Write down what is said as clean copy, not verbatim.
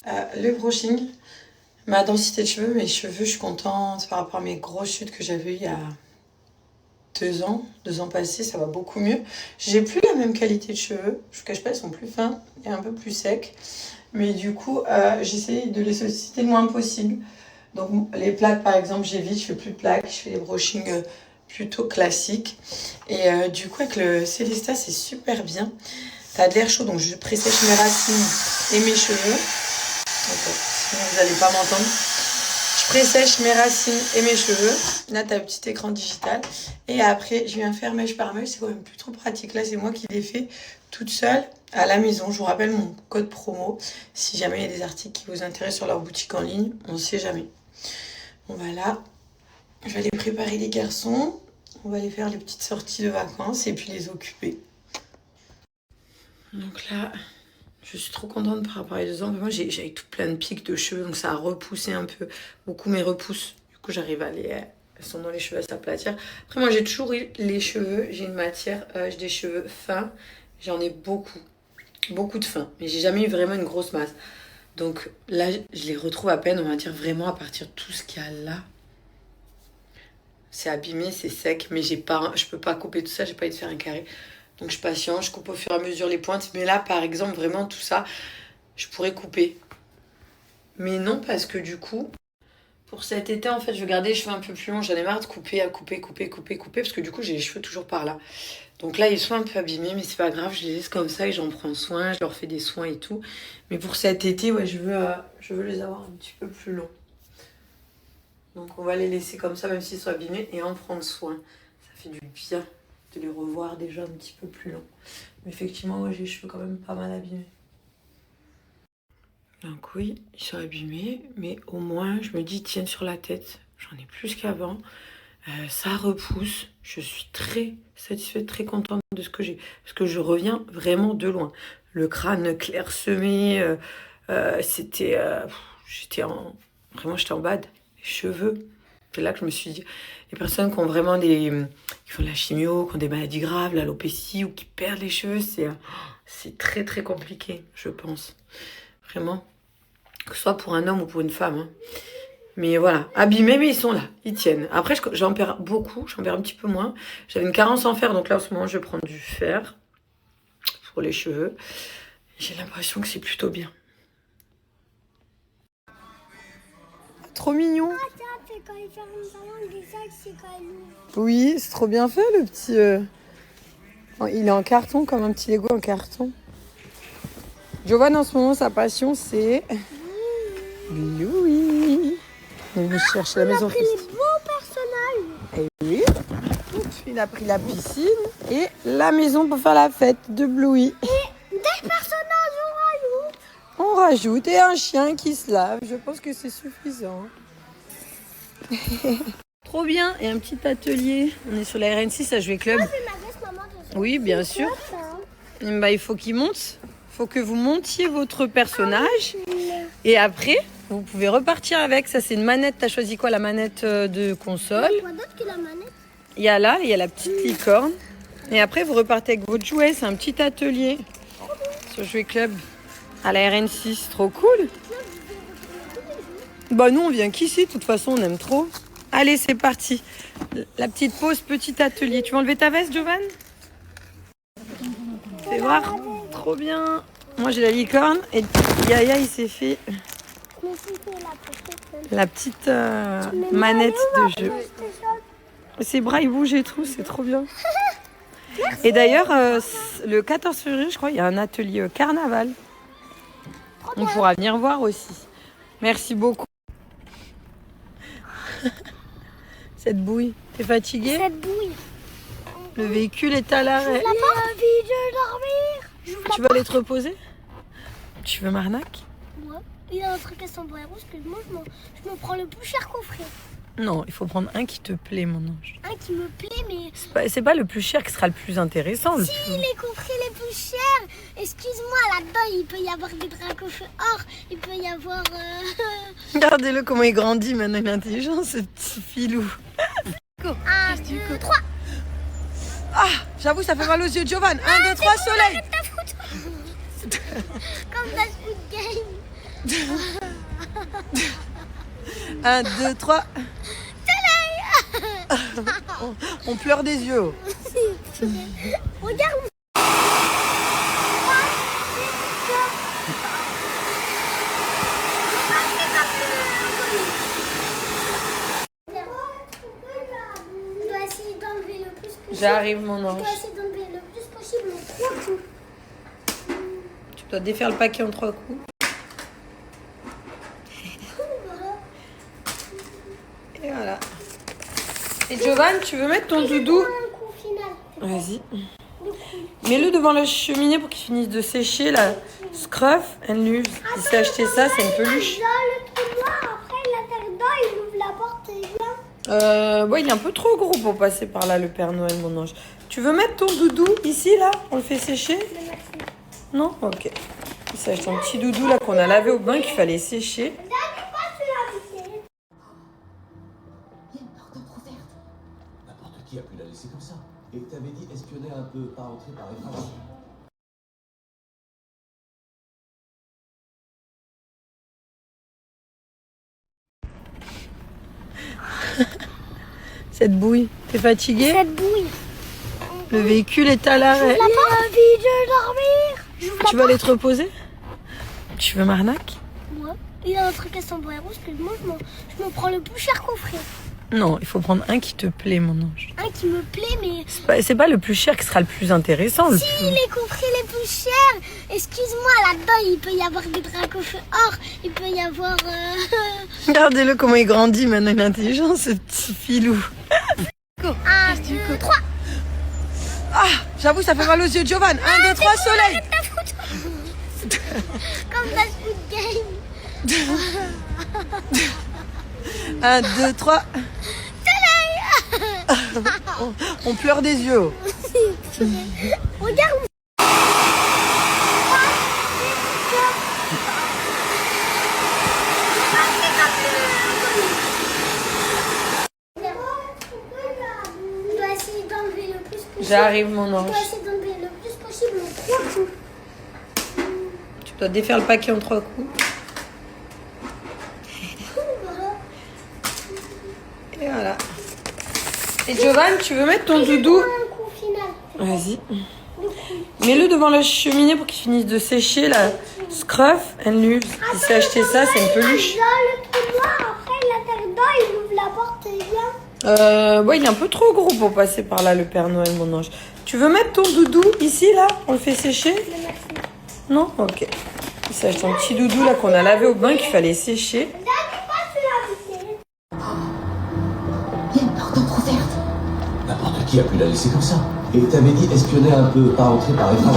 Le brushing, ma densité de cheveux, mes cheveux, je suis contente par rapport à mes grosses chutes que j'avais eues il y a 2 ans passés, ça va beaucoup mieux. J'ai plus la même qualité de cheveux, je vous cache pas, ils sont plus fins et un peu plus secs. Mais du coup, j'essaie de les solliciter le moins possible. Donc les plaques par exemple, j'évite, je fais plus de plaques, je fais des brushings plutôt classiques. Et du coup avec le Célesta, c'est super bien. T'as de l'air chaud, donc je pressèche mes racines et mes cheveux. Donc, sinon vous n'allez pas m'entendre. Je pressèche mes racines et mes cheveux. Là, t'as le petit écran digital. Et après, je viens faire mèche par mèche. C'est quand même plus trop pratique. Là, c'est moi qui l'ai fait toute seule à la maison. Je vous rappelle mon code promo. Si jamais il y a des articles qui vous intéressent sur leur boutique en ligne, on ne sait jamais. Bon, voilà. Je vais aller préparer les garçons. On va aller faire les petites sorties de vacances et puis les occuper. Donc là, je suis trop contente par rapport à 2 ans. Moi, j'avais tout plein de pics de cheveux, donc ça a repoussé un peu beaucoup mes repousses. Du coup, j'arrive à les... Elles sont dans les cheveux à s'aplatir. Après, moi, j'ai toujours eu les cheveux. J'ai une matière, j'ai des cheveux fins. J'en ai beaucoup. Beaucoup de fins. Mais j'ai jamais eu vraiment une grosse masse. Donc là, je les retrouve à peine, on va dire vraiment à partir de tout ce qu'il y a là. C'est abîmé, c'est sec, mais je peux pas couper tout ça, j'ai pas envie de faire un carré. Donc je patiente, je coupe au fur et à mesure les pointes. Mais là, par exemple, vraiment tout ça, je pourrais couper. Mais non, parce que du coup, pour cet été, en fait, je vais garder les cheveux un peu plus longs. J'en ai marre de couper, parce que du coup, j'ai les cheveux toujours par là. Donc là, ils sont un peu abîmés, mais c'est pas grave, je les laisse comme ça et j'en prends soin, je leur fais des soins et tout. Mais pour cet été, ouais, je veux les avoir un petit peu plus longs. Donc on va les laisser comme ça, même s'ils sont abîmés, et en prendre soin. Ça fait du bien de les revoir déjà un petit peu plus longs. Mais effectivement, ouais, j'ai les cheveux quand même pas mal abîmés. Donc oui, ils sont abîmés, mais au moins, je me dis, ils tiennent sur la tête. J'en ai plus qu'avant. Ça repousse. Je suis très satisfaite, très contente de ce que j'ai. Parce que je reviens vraiment de loin. Le crâne clairsemé, c'était... Vraiment, j'étais en bad. Les cheveux. C'est là que je me suis dit... Les personnes qui ont vraiment qui font de la chimio, qui ont des maladies graves, l'alopécie, ou qui perdent les cheveux, c'est très, très compliqué, je pense. Vraiment. Que ce soit pour un homme ou pour une femme. Hein. Mais voilà, abîmés, mais ils sont là, ils tiennent. Après, j'en perds beaucoup, j'en perds un petit peu moins. J'avais une carence en fer, donc là, en ce moment, je prends du fer pour les cheveux. J'ai l'impression que c'est plutôt bien. Trop mignon. Oui, c'est trop bien fait, le petit... Il est en carton, comme un petit Lego en carton. Giovanni, en ce moment, sa passion, c'est... Louis. Il cherche la maison. Il a pris les beaux personnages. Et oui. Il a pris la piscine et la maison pour faire la fête de Bluey. Et des personnages, On rajoute et un chien qui se lave. Je pense que c'est suffisant. Trop bien. Et un petit atelier. On est sur la RN6 à Jouer Club. Oui, bien sûr. Bah, il faut qu'il monte. Il faut que vous montiez votre personnage. Et après... Vous pouvez repartir avec. Ça, c'est une manette. T'as choisi quoi, la manette de console? Quoi d'autre que la manette? Il y a là, il y a la petite licorne. Et après, vous repartez avec votre jouet. C'est un petit atelier sur Jouer Club à la RN6. Trop cool. Bah, nous, on vient qu'ici. De toute façon, on aime trop. Allez, c'est parti. La petite pause, petit atelier. Tu veux enlever ta veste, Giovanni? Fais voir. Trop bien. Moi, j'ai la licorne. Et Yaya, il s'est fait... La petite manette de jeu. Ses bras ils bougent et tout, c'est trop bien. Et d'ailleurs, le 14 février, je crois, il y a un atelier carnaval. On pourra venir voir aussi. Merci beaucoup. Cette bouille, t'es fatiguée? Cette bouille. Le véhicule est à l'arrêt. J'ai envie de dormir. Tu vas aller te reposer? Tu veux m'arnaque? Ouais. Il y a un truc à 100 € que moi je me prends le plus cher coffret. Non, il faut prendre un qui te plaît, mon ange. Un qui me plaît, mais... C'est pas le plus cher qui sera le plus intéressant. Si, les coffrets les plus chers. Excuse-moi, là-dedans, il peut y avoir des dragons or. Il peut y avoir... Regardez-le comment il grandit maintenant, il est intelligent, ce petit filou. 1, 2, 3. Ah, j'avoue, ça fait mal aux yeux, Giovanni. 1, 2, 3, soleil. Comme dans Squid Game. 1, 2, 3. On pleure des yeux. Regarde. On doit essayer d'enlever le plus possible. J'arrive, mon On ange. doit essayer d'enlever le plus possible en 3 coups. Tu dois défaire le paquet en 3 coups. Et voilà. Et Giovanni, tu veux mettre ton doudou? Un coup final. Vas-y. Mets-le devant la cheminée pour qu'il finisse de sécher la scruff and lose. Il s'est acheté ça, c'est une peluche. Là, le trou noir, après il atterrit dedans, il ouvre la porte et il vient. Ouais, il est un peu trop gros pour passer par là, le Père Noël, mon ange. Tu veux mettre ton doudou ici, là? On le fait sécher? Non? Ok. Il s'est acheté un petit doudou là qu'on a lavé au bain qu'il fallait sécher. N'importe qui a pu la laisser comme ça. Et t'avais dit espionner un peu, pas entrer par étage. Cette bouille, t'es fatiguée? Cette bouille. Le véhicule est à l'arrêt. J'ai envie de dormir. Tu vas aller te reposer? Tu veux m'arnaque? Moi, il y a un truc à sombrero, parce que moi, je me prends le plus cher coffret. Non, il faut prendre un qui te plaît, mon ange. Un qui me plaît, mais C'est pas le plus cher qui sera le plus intéressant. si les coffrets les plus chers, excuse-moi, là-dedans, il peut y avoir des dragons or, il peut y avoir... Regardez-le comment il grandit maintenant, il est intelligent, ce petit filou. 1, 2, 3. Ah, j'avoue, ça fait mal aux yeux, Giovanni. 1, 2, 3, soleil. Comme dans Squid Game. 1, 2, 3. On pleure des yeux. Regarde. On doit essayer d'enlever le plus possible. J'arrive, mon On ange. doit essayer d'enlever le plus possible en 3 coups. Tu dois défaire le paquet en 3 coups. Et voilà. Et Giovanni, tu veux mettre ton doudou? Un coup final. Vas-y. Mets-le devant la cheminée pour qu'il finisse de sécher la scruff and lose. Il s'est acheté ça, c'est une peluche. Là, le trou noir, après il atterrit dedans, il ouvre la porte et il vient. Ouais, il est un peu trop gros pour passer par là, le Père Noël, mon ange. Tu veux mettre ton doudou ici, là? On le fait sécher? Non? Ok. Il s'est acheté un petit doudou là qu'on a lavé au bain qu'il fallait sécher. Il y a une porte entrouverte. N'importe qui a pu la laisser comme ça. Et t'avais dit espionner un peu, pas entrer par étage.